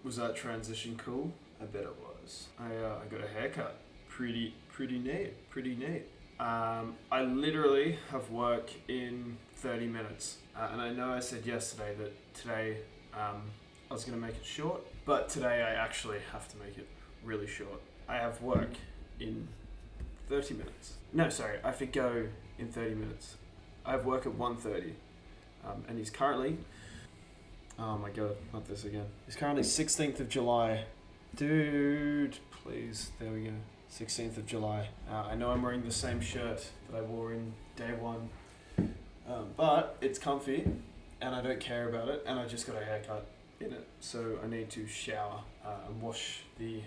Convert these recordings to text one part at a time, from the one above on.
Was that transition cool? I bet it was. I got a haircut. Pretty neat. Pretty neat. I literally have work in 30 minutes. And I know I said yesterday that today I was going to make it short, but today I actually have to make it really short. I have work in 30 minutes. No, sorry, I have to go in 30 minutes. I have work at 1:30. And he's currently... Oh my god, not this again. It's currently 16th of July. Dude, please. There we go. 16th of July. I know I'm wearing the same shirt that I wore in day one. But it's comfy and I don't care about it, and I just got a haircut in it. So I need to shower and wash the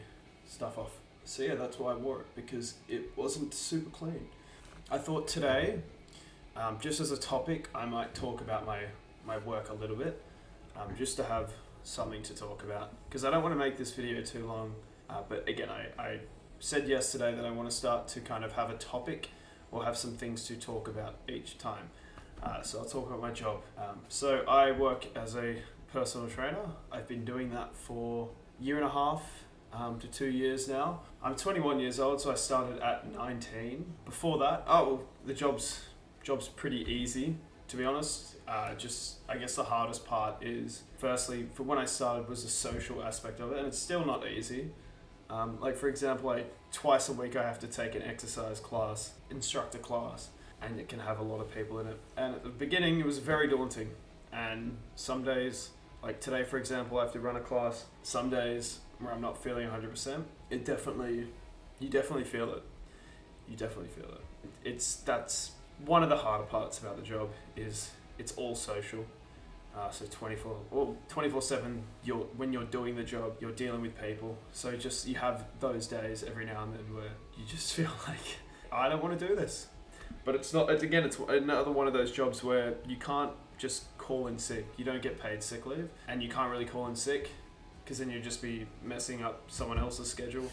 stuff off. So yeah, that's why I wore it, because it wasn't super clean. I thought today, just as a topic, I might talk about my work a little bit. Just to have something to talk about, because I don't want to make this video too long, but again, I said yesterday that I want to start to kind of have a topic or have some things to talk about each time. So I'll talk about my job. So I work as a personal trainer. I've been doing that for a year and a half to 2 years now. I'm 21 years old, so I started at 19. Before that, the job's pretty easy, to be honest. I guess the hardest part is, firstly, for when I started, was the social aspect of it, and it's still not easy. Like for example, twice a week I have to take an exercise class, instructor class, and it can have a lot of people in it. And at the beginning, it was very daunting. And some days, like today for example, I have to run a class. Some days where I'm not feeling 100%, you definitely feel it. You definitely feel it. That's one of the harder parts about the job, is it's all social. So 24/7, when you're doing the job, you're dealing with people. So you have those days every now and then where you just feel like, I don't want to do this. But it's another one of those jobs where you can't just call in sick. You don't get paid sick leave, and you can't really call in sick, because then you'd just be messing up someone else's schedule,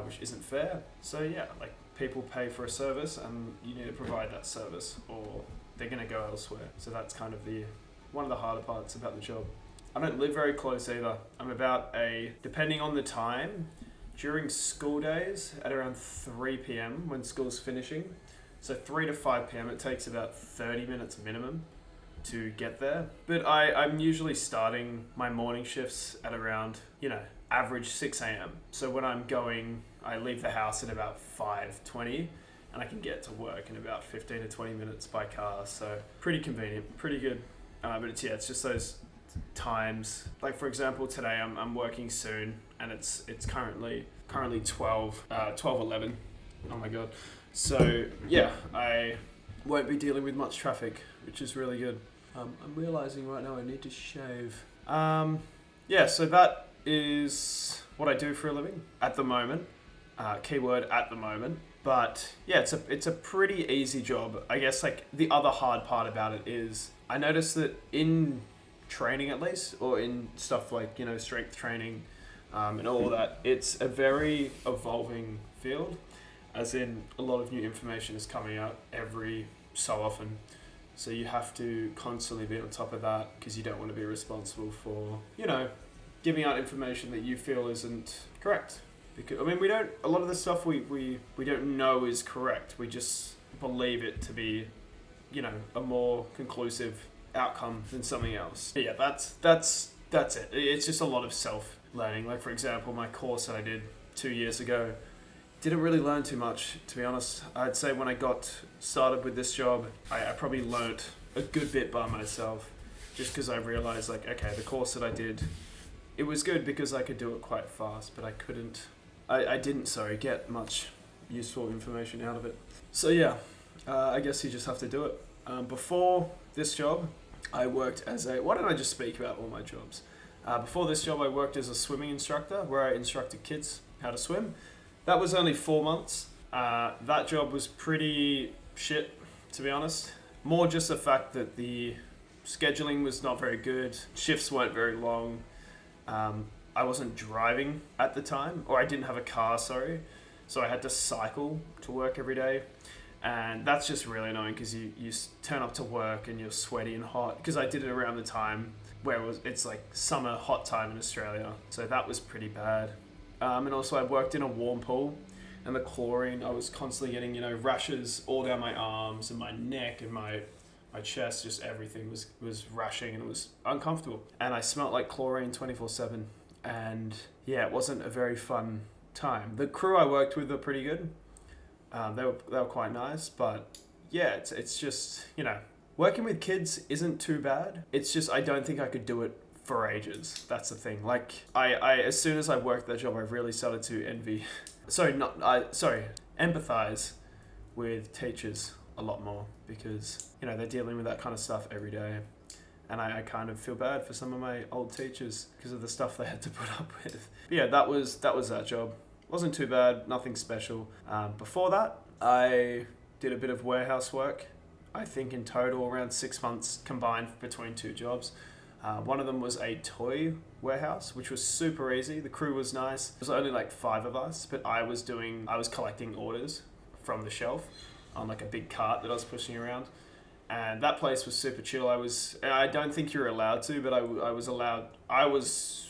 which isn't fair. So yeah, like, people pay for a service and you need to provide that service, or they're going to go elsewhere. So that's kind of one of the harder parts about the job. I don't live very close either. I'm about depending on the time, during school days at around 3 p.m. when school's finishing. So 3 to 5 p.m. it takes about 30 minutes minimum to get there. But I'm usually starting my morning shifts at around, average 6 a.m. So when I leave the house at about 5:20, and I can get to work in about 15 to 20 minutes by car. So pretty convenient, pretty good. But it's just those times. Like for example, today I'm working soon, and it's currently 12:11. Oh my god. So yeah, I won't be dealing with much traffic, which is really good. I'm realizing right now I need to shave. So that is what I do for a living at the moment. Keyword at the moment. But yeah, it's a pretty easy job. I guess like the other hard part about it is, I noticed that in training, at least, or in stuff like, strength training and all that, it's a very evolving field, as in a lot of new information is coming out every so often. So you have to constantly be on top of that, because you don't want to be responsible for, giving out information that you feel isn't correct. Because, a lot of the stuff we don't know is correct. We just believe it to be, a more conclusive outcome than something else. But yeah, that's it. It's just a lot of self-learning. Like for example, my course that I did 2 years ago, didn't really learn too much, to be honest. I'd say when I got started with this job, I probably learnt a good bit by myself, just because I realized, like, okay, the course that I did, it was good because I could do it quite fast, but I didn't get much useful information out of it. So yeah, I guess you just have to do it. Before this job, I worked why don't I just speak about all my jobs? Before this job, I worked as a swimming instructor, where I instructed kids how to swim. That was only 4 months. That job was pretty shit, to be honest. More just the fact that the scheduling was not very good. Shifts weren't very long. I wasn't driving at the time, or I didn't have a car, sorry. So I had to cycle to work every day. And that's just really annoying, because you turn up to work and you're sweaty and hot. Because I did it around the time where it's like summer hot time in Australia, so that was pretty bad. And also I worked in a warm pool, and the chlorine, I was constantly getting, rashes all down my arms and my neck and my chest, just everything was rashing, and it was uncomfortable. And I smelt like chlorine 24/7, and yeah, it wasn't a very fun time. The crew I worked with were pretty good. They were quite nice, but yeah, it's just, working with kids isn't too bad. It's just I don't think I could do it for ages. That's the thing. Like I as soon as I worked that job, I really started to empathize with teachers a lot more, because they're dealing with that kind of stuff every day, and I kind of feel bad for some of my old teachers because of the stuff they had to put up with. But yeah, that was that job. Wasn't too bad, nothing special. Before that, I did a bit of warehouse work. I think in total around 6 months combined between two jobs. One of them was a toy warehouse, which was super easy. The crew was nice. There was only like 5 of us, but I was collecting orders from the shelf on like a big cart that I was pushing around. And that place was super chill. I don't think you're allowed to, but I was allowed. I was,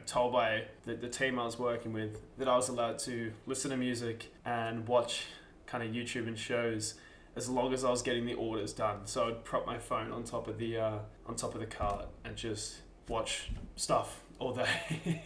told by the team I was working with that I was allowed to listen to music and watch kind of YouTube and shows as long as I was getting the orders done. So I'd prop my phone on top of the cart and just watch stuff all day.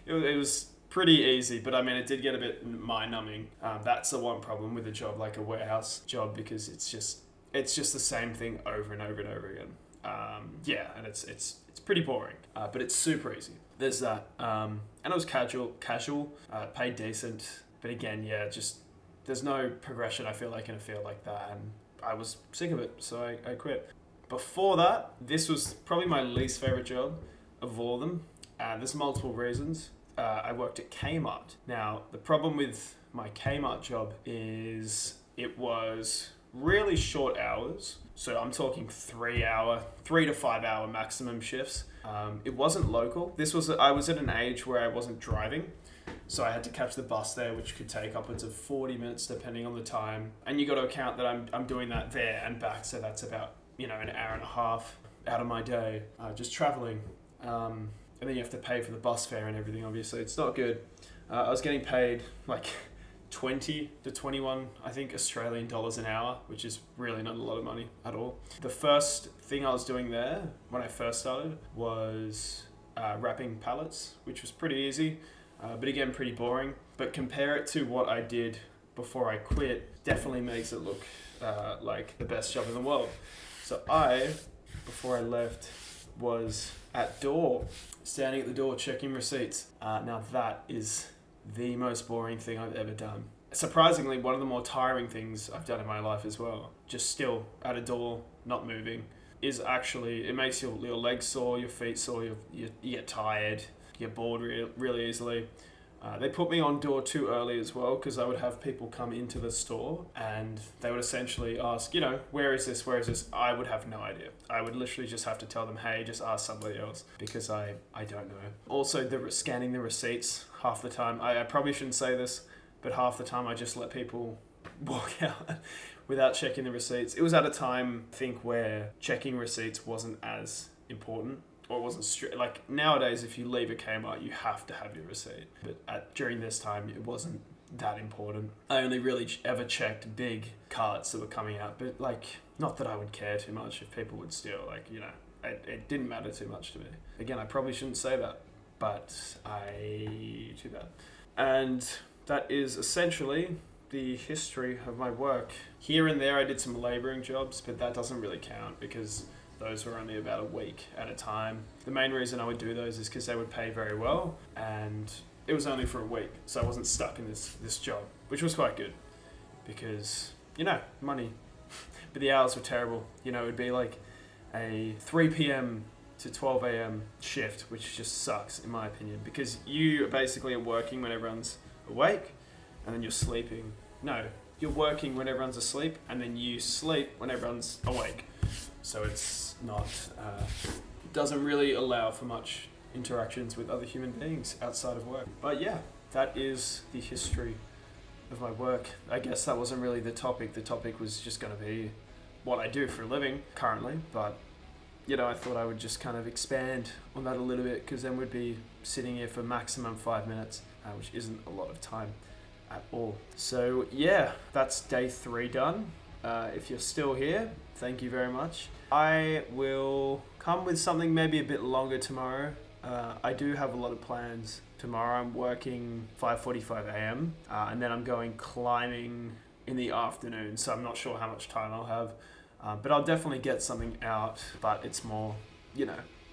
It was pretty easy, but I mean, it did get a bit mind-numbing. That's the one problem with a job like a warehouse job, because it's just the same thing over and over and over again. And it's pretty boring, but it's super easy. There's that, and it was casual, paid decent, but again, just there's no progression, I feel like, in a field like that, and I was sick of it, so I quit. Before that, this was probably my least favorite job of all of them. There's multiple reasons. I worked at Kmart. Now, the problem with my Kmart job is it was really short hours. So I'm talking 3 to 5 hour maximum shifts. It wasn't local. I was at an age where I wasn't driving. So I had to catch the bus there, which could take upwards of 40 minutes depending on the time. And you got to account that I'm doing that there and back. So that's about, an hour and a half out of my day, just traveling. And then you have to pay for the bus fare and everything, obviously. It's not good. I was getting paid like 20 to 21, I think, Australian dollars an hour, which is really not a lot of money at all. The first thing I was doing there when I first started was wrapping pallets, which was pretty easy, but again, pretty boring. But compare it to what I did before I quit, definitely makes it look like the best job in the world. So before I left, was standing at the door checking receipts. Now that is the most boring thing I've ever done. Surprisingly, one of the more tiring things I've done in my life as well, just still at a door, not moving, is actually, it makes your legs sore, your feet sore, you get tired, you get bored really easily. They put me on door too early as well, because I would have people come into the store and they would essentially ask, where is this? I would have no idea. I would literally just have to tell them, hey, just ask somebody else, because I don't know. Also, scanning the receipts, half the time, I probably shouldn't say this, but half the time I just let people walk out without checking the receipts. It was at a time, I think, where checking receipts wasn't as important. Or it wasn't strict. Like nowadays, if you leave a Kmart, you have to have your receipt. But during this time, it wasn't that important. I only really ever checked big carts that were coming out. But not that I would care too much if people would steal. It didn't matter too much to me. Again, I probably shouldn't say that, but too bad. And that is essentially the history of my work. Here and there, I did some labouring jobs, but that doesn't really count because those were only about a week at a time. The main reason I would do those is because they would pay very well, and it was only for a week, so I wasn't stuck in this job, which was quite good because, money. But the hours were terrible. It would be like a 3 p.m. to 12 a.m. shift, which just sucks in my opinion, because you basically are working when everyone's awake, and then you're sleeping. No, you're working when everyone's asleep, and then you sleep when everyone's awake. So it's not, doesn't really allow for much interactions with other human beings outside of work. But yeah, that is the history of my work. I guess that wasn't really the topic. The topic was just going to be what I do for a living currently. But I thought I would just kind of expand on that a little bit, because then we'd be sitting here for maximum 5 minutes, which isn't a lot of time at all. So yeah, that's day 3 done. If you're still here, thank you very much. I will come with something maybe a bit longer tomorrow. I do have a lot of plans. Tomorrow I'm working 5:45 a.m. And then I'm going climbing in the afternoon, so I'm not sure how much time I'll have. But I'll definitely get something out, but it's more,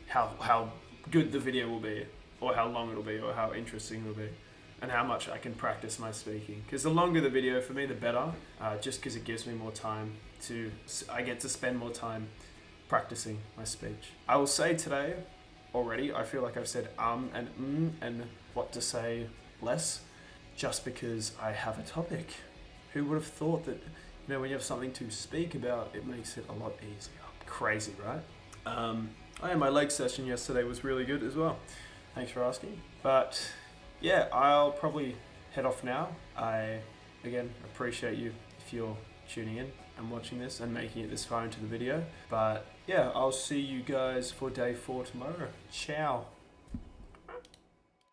how good the video will be, or how long it'll be, or how interesting it'll be, and how much I can practice my speaking. Because the longer the video for me, the better, just because it gives me more time I get to spend more time practicing my speech. I will say today, already, I feel like I've said and what to say less, just because I have a topic. Who would have thought that, when you have something to speak about, it makes it a lot easier. Crazy, right? My leg session yesterday was really good as well. Thanks for asking. But yeah, I'll probably head off now. I, again, appreciate you if you're tuning in and watching this and making it this far into the video. But yeah, I'll see you guys for day 4 tomorrow. Ciao.